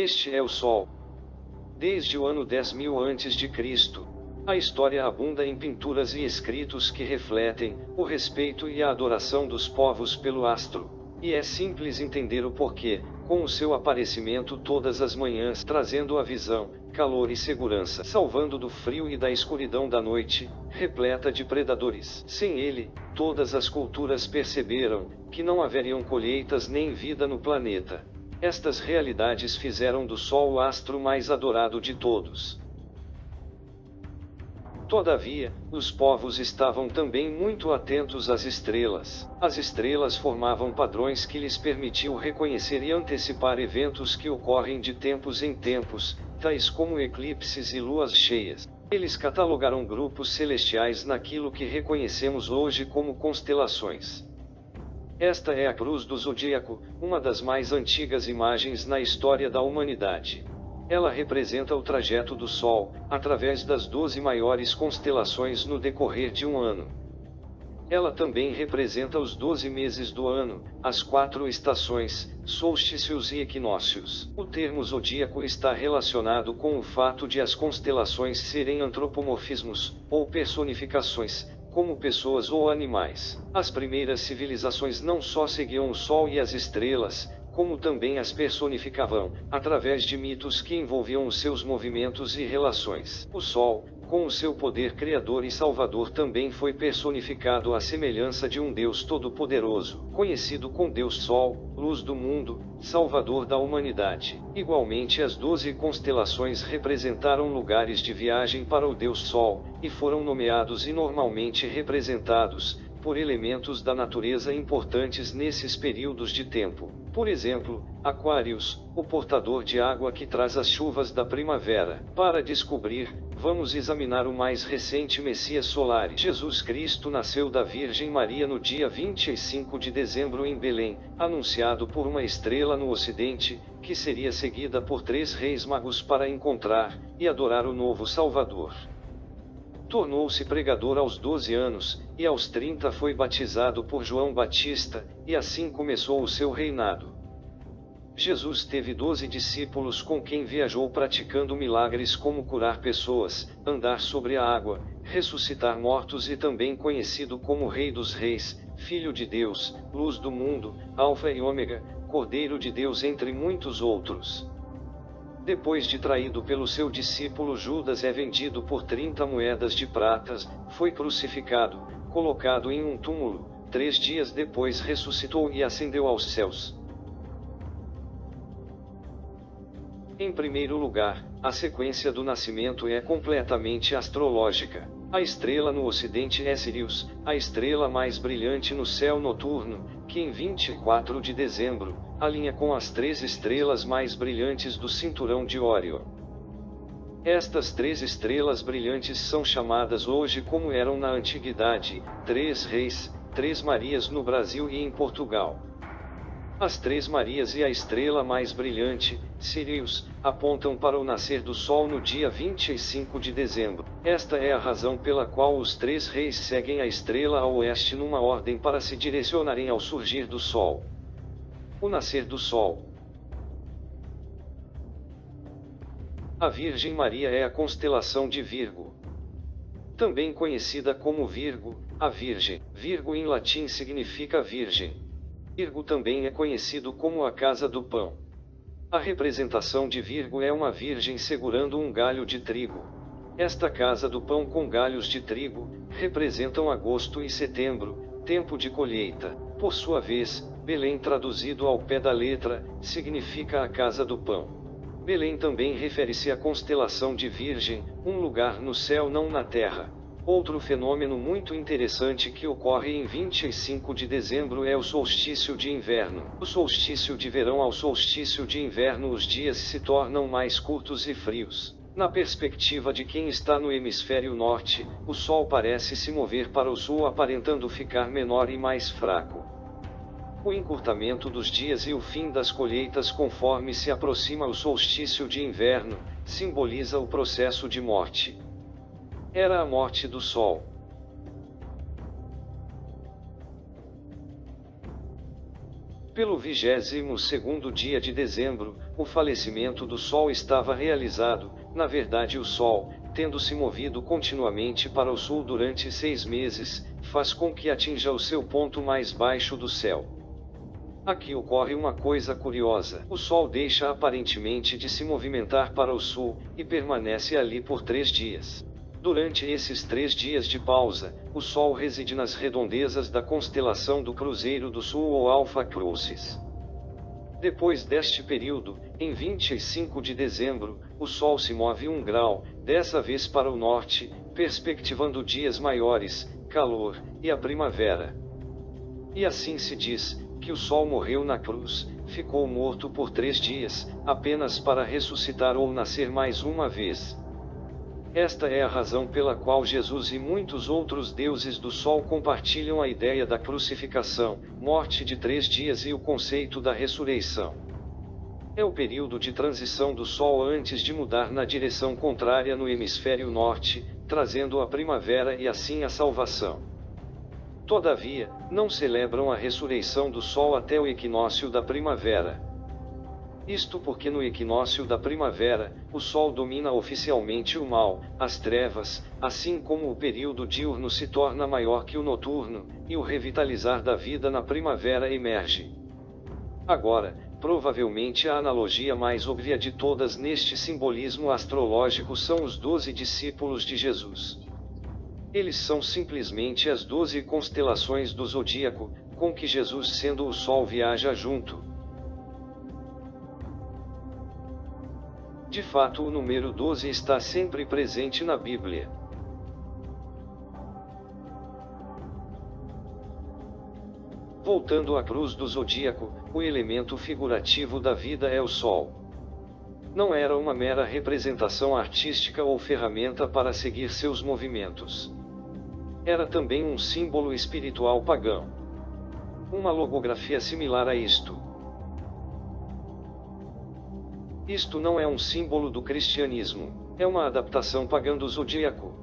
Este é o Sol. Desde o ano 10.000 a.C., a história abunda em pinturas e escritos que refletem o respeito e a adoração dos povos pelo astro. E é simples entender o porquê, com o seu aparecimento todas as manhãs trazendo a visão, calor e segurança, salvando do frio e da escuridão da noite, repleta de predadores. Sem ele, todas as culturas perceberam que não haveriam colheitas nem vida no planeta. Estas realidades fizeram do Sol o astro mais adorado de todos. Todavia, os povos estavam também muito atentos às estrelas. As estrelas formavam padrões que lhes permitiam reconhecer e antecipar eventos que ocorrem de tempos em tempos, tais como eclipses e luas cheias. Eles catalogaram grupos celestiais naquilo que reconhecemos hoje como constelações. Esta é a cruz do zodíaco, uma das mais antigas imagens na história da humanidade. Ela representa o trajeto do Sol, através das 12 maiores constelações no decorrer de um ano. Ela também representa os 12 meses do ano, as 4 estações, solstícios e equinócios. O termo zodíaco está relacionado com o fato de as constelações serem antropomorfismos, ou personificações, como pessoas ou animais. As primeiras civilizações não só seguiam o Sol e as estrelas, como também as personificavam, através de mitos que envolviam os seus movimentos e relações. O Sol, com o seu poder criador e salvador, também foi personificado à semelhança de um Deus todo-poderoso, conhecido como Deus Sol, luz do mundo, salvador da humanidade. Igualmente, as 12 constelações representaram lugares de viagem para o Deus Sol, e foram nomeados e normalmente representados por elementos da natureza importantes nesses períodos de tempo. Por exemplo, Aquários, o portador de água que traz as chuvas da primavera. Para descobrir, vamos examinar o mais recente Messias solar. Jesus Cristo nasceu da Virgem Maria no dia 25 de dezembro em Belém, anunciado por uma estrela no ocidente, que seria seguida por 3 reis magos para encontrar e adorar o novo Salvador. Tornou-se pregador aos 12 anos, e aos 30 foi batizado por João Batista, e assim começou o seu reinado. Jesus teve 12 discípulos com quem viajou praticando milagres como curar pessoas, andar sobre a água, ressuscitar mortos e também conhecido como Rei dos Reis, Filho de Deus, Luz do Mundo, Alfa e Ômega, Cordeiro de Deus, entre muitos outros. Depois de traído pelo seu discípulo Judas, é vendido por 30 moedas de prata, foi crucificado, colocado em um túmulo, 3 dias depois ressuscitou e ascendeu aos céus. Em primeiro lugar, a sequência do nascimento é completamente astrológica. A estrela no ocidente é Sirius, a estrela mais brilhante no céu noturno, que em 24 de dezembro, alinha com as 3 estrelas mais brilhantes do cinturão de Órion. Estas 3 estrelas brilhantes são chamadas hoje, como eram na antiguidade, 3 reis, 3 Marias no Brasil e em Portugal. As 3 Marias e a estrela mais brilhante, Sirius, apontam para o nascer do Sol no dia 25 de dezembro. Esta é a razão pela qual os 3 reis seguem a estrela a oeste numa ordem para se direcionarem ao surgir do Sol. O nascer do Sol. A Virgem Maria é a constelação de Virgo. Também conhecida como Virgo, a Virgem. Virgo em latim significa virgem. Virgo também é conhecido como a casa do pão. A representação de Virgo é uma virgem segurando um galho de trigo. Esta casa do pão com galhos de trigo representam agosto e setembro, tempo de colheita. Por sua vez, Belém, traduzido ao pé da letra, significa a casa do pão. Belém também refere-se à constelação de Virgem, um lugar no céu, não na terra. Outro fenômeno muito interessante que ocorre em 25 de dezembro é o solstício de inverno. Do solstício de verão ao solstício de inverno, os dias se tornam mais curtos e frios. Na perspectiva de quem está no hemisfério norte, o Sol parece se mover para o sul, aparentando ficar menor e mais fraco. O encurtamento dos dias e o fim das colheitas conforme se aproxima o solstício de inverno, simboliza o processo de morte. Era a morte do Sol. Pelo 22º dia de dezembro, o falecimento do Sol estava realizado. Na verdade, o Sol, tendo se movido continuamente para o sul durante 6 meses, faz com que atinja o seu ponto mais baixo do céu. Aqui ocorre uma coisa curiosa: o Sol deixa aparentemente de se movimentar para o sul, e permanece ali por 3 dias. Durante esses 3 dias de pausa, o Sol reside nas redondezas da constelação do Cruzeiro do Sul ou Alpha Crucis. Depois deste período, em 25 de dezembro, o Sol se move 1 grau, dessa vez para o norte, perspectivando dias maiores, calor, e a primavera. E assim se diz, que o Sol morreu na cruz, ficou morto por 3 dias, apenas para ressuscitar ou nascer mais uma vez. Esta é a razão pela qual Jesus e muitos outros deuses do Sol compartilham a ideia da crucificação, morte de 3 dias e o conceito da ressurreição. É o período de transição do Sol antes de mudar na direção contrária no hemisfério norte, trazendo a primavera e assim a salvação. Todavia, não celebram a ressurreição do Sol até o equinócio da primavera. Isto porque no equinócio da primavera, o Sol domina oficialmente o mal, as trevas, assim como o período diurno se torna maior que o noturno, e o revitalizar da vida na primavera emerge. Agora, provavelmente a analogia mais óbvia de todas neste simbolismo astrológico são os 12 discípulos de Jesus. Eles são simplesmente as 12 constelações do zodíaco, com que Jesus, sendo o Sol, viaja junto. De fato, o número 12 está sempre presente na Bíblia. Voltando à cruz do zodíaco, o elemento figurativo da vida é o Sol. Não era uma mera representação artística ou ferramenta para seguir seus movimentos. Era também um símbolo espiritual pagão. Uma logografia similar a isto. Isto não é um símbolo do cristianismo, é uma adaptação pagã do zodíaco.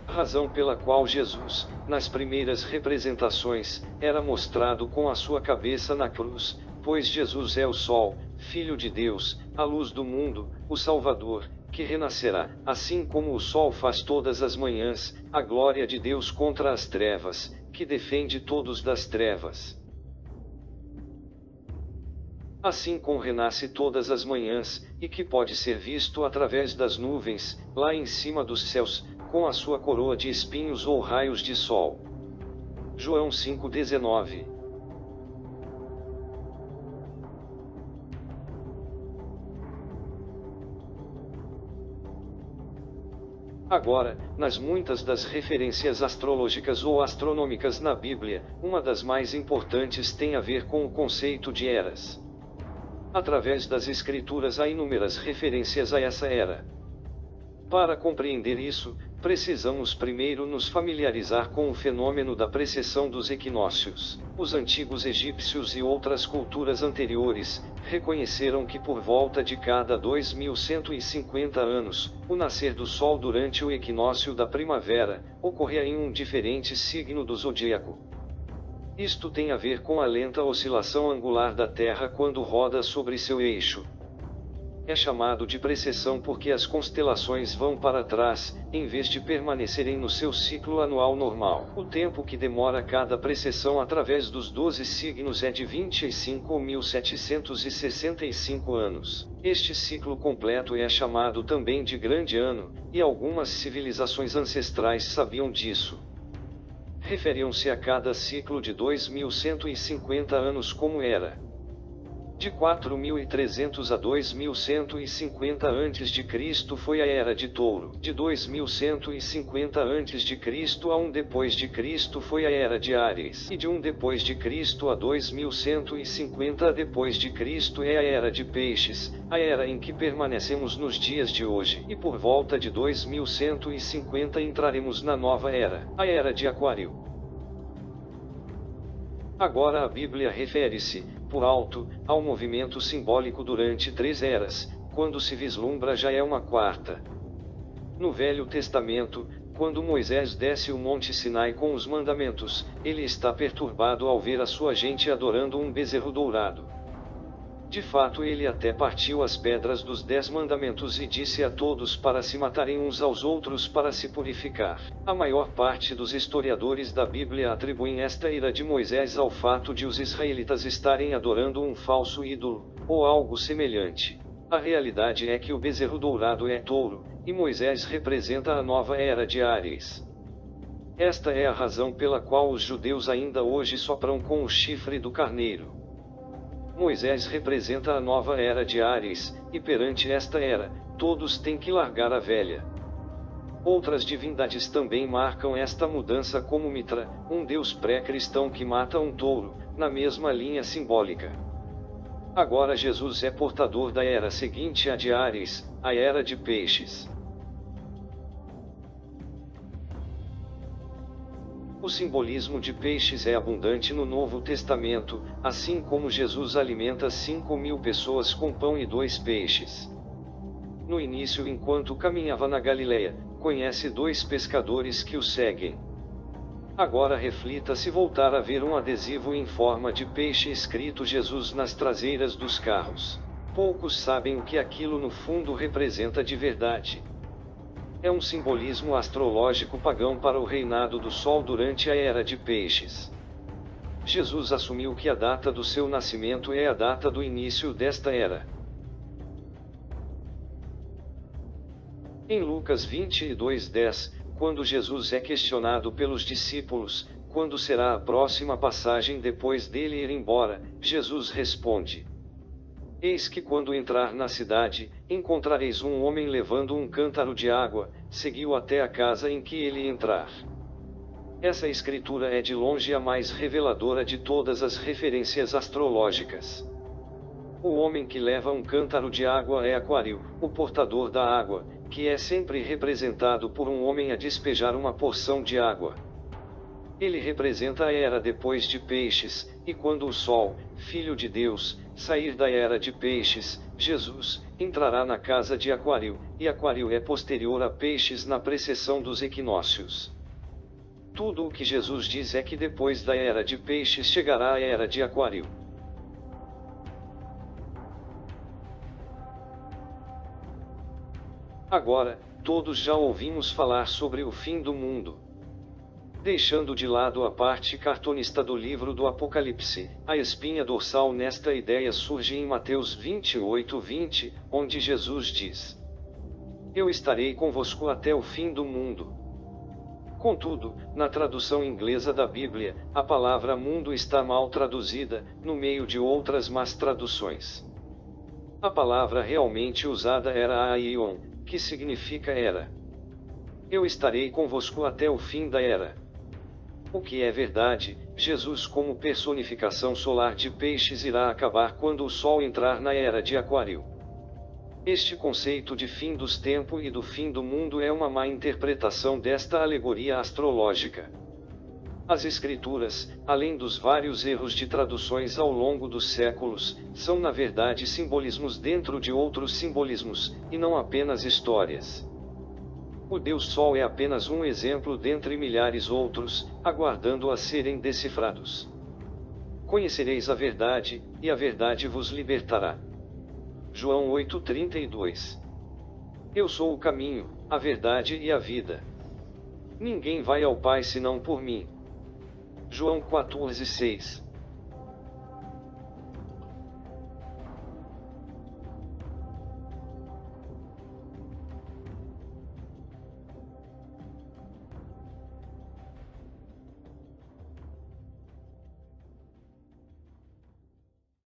A razão pela qual Jesus, nas primeiras representações, era mostrado com a sua cabeça na cruz, pois Jesus é o Sol, Filho de Deus, a luz do mundo, o Salvador, que renascerá, assim como o Sol faz todas as manhãs, a glória de Deus contra as trevas, que defende todos das trevas. Assim como renasce todas as manhãs, e que pode ser visto através das nuvens, lá em cima dos céus, com a sua coroa de espinhos ou raios de sol. João 5,19. Agora, nas muitas das referências astrológicas ou astronômicas na Bíblia, uma das mais importantes tem a ver com o conceito de eras. Através das Escrituras há inúmeras referências a essa era. Para compreender isso, precisamos primeiro nos familiarizar com o fenômeno da precessão dos equinócios. Os antigos egípcios e outras culturas anteriores reconheceram que por volta de cada 2150 anos, o nascer do Sol durante o equinócio da primavera ocorria em um diferente signo do zodíaco. Isto tem a ver com a lenta oscilação angular da Terra quando roda sobre seu eixo. É chamado de precessão porque as constelações vão para trás, em vez de permanecerem no seu ciclo anual normal. O tempo que demora cada precessão através dos 12 signos é de 25.765 anos. Este ciclo completo é chamado também de Grande Ano, e algumas civilizações ancestrais sabiam disso. Referiam-se a cada ciclo de 2150 anos como era. De 4.300 a 2150 a.C. foi a Era de Touro. De 2150 a.C. a 1 depois de Cristo foi a Era de Áries. E de 1 depois de Cristo a 2150 depois de Cristo é a Era de Peixes, a era em que permanecemos nos dias de hoje. E por volta de 2150 entraremos na nova era, a Era de Aquário. Agora a Bíblia refere-se, por alto, ao movimento simbólico durante 3 eras, quando se vislumbra já é uma quarta. No Velho Testamento, quando Moisés desce o Monte Sinai com os mandamentos, ele está perturbado ao ver a sua gente adorando um bezerro dourado. De fato, ele até partiu as pedras dos 10 mandamentos e disse a todos para se matarem uns aos outros para se purificar. A maior parte dos historiadores da Bíblia atribuem esta ira de Moisés ao fato de os israelitas estarem adorando um falso ídolo, ou algo semelhante. A realidade é que o bezerro dourado é touro, e Moisés representa a nova era de Áries. Esta é a razão pela qual os judeus ainda hoje sopram com o chifre do carneiro. Moisés representa a nova era de Áries, e perante esta era, todos têm que largar a velha. Outras divindades também marcam esta mudança, como Mitra, um deus pré-cristão que mata um touro, na mesma linha simbólica. Agora Jesus é portador da era seguinte à de Áries, a era de peixes. O simbolismo de peixes é abundante no Novo Testamento, assim como Jesus alimenta 5.000 pessoas com pão e 2 peixes. No início, enquanto caminhava na Galileia, conhece 2 pescadores que o seguem. Agora reflita se voltar a ver um adesivo em forma de peixe escrito Jesus nas traseiras dos carros. Poucos sabem o que aquilo no fundo representa de verdade. É um simbolismo astrológico pagão para o reinado do Sol durante a Era de Peixes. Jesus assumiu que a data do seu nascimento é a data do início desta era. Em Lucas 22:10, quando Jesus é questionado pelos discípulos, quando será a próxima passagem depois dele ir embora, Jesus responde: Eis que quando entrar na cidade, encontrareis um homem levando um cântaro de água, seguiu até a casa em que ele entrar. Essa escritura é de longe a mais reveladora de todas as referências astrológicas. O homem que leva um cântaro de água é Aquário, o portador da água, que é sempre representado por um homem a despejar uma porção de água. Ele representa a era depois de Peixes, e quando o Sol, Filho de Deus, sair da era de Peixes, Jesus, entrará na casa de Aquário, e Aquário é posterior a Peixes na precessão dos equinócios. Tudo o que Jesus diz é que depois da era de Peixes chegará a era de Aquário. Agora, todos já ouvimos falar sobre o fim do mundo. Deixando de lado a parte cartunista do livro do Apocalipse, a espinha dorsal nesta ideia surge em Mateus 28:20, onde Jesus diz: Eu estarei convosco até o fim do mundo. Contudo, na tradução inglesa da Bíblia, a palavra mundo está mal traduzida, no meio de outras más traduções. A palavra realmente usada era aion, que significa era. Eu estarei convosco até o fim da era. O que é verdade, Jesus como personificação solar de Peixes irá acabar quando o Sol entrar na era de Aquário. Este conceito de fim dos tempos e do fim do mundo é uma má interpretação desta alegoria astrológica. As escrituras, além dos vários erros de traduções ao longo dos séculos, são na verdade simbolismos dentro de outros simbolismos, e não apenas histórias. O Deus Sol é apenas um exemplo dentre milhares outros, aguardando a serem decifrados. Conhecereis a verdade, e a verdade vos libertará. João 8:32. Eu sou o caminho, a verdade e a vida. Ninguém vai ao Pai senão por mim. João 14:6.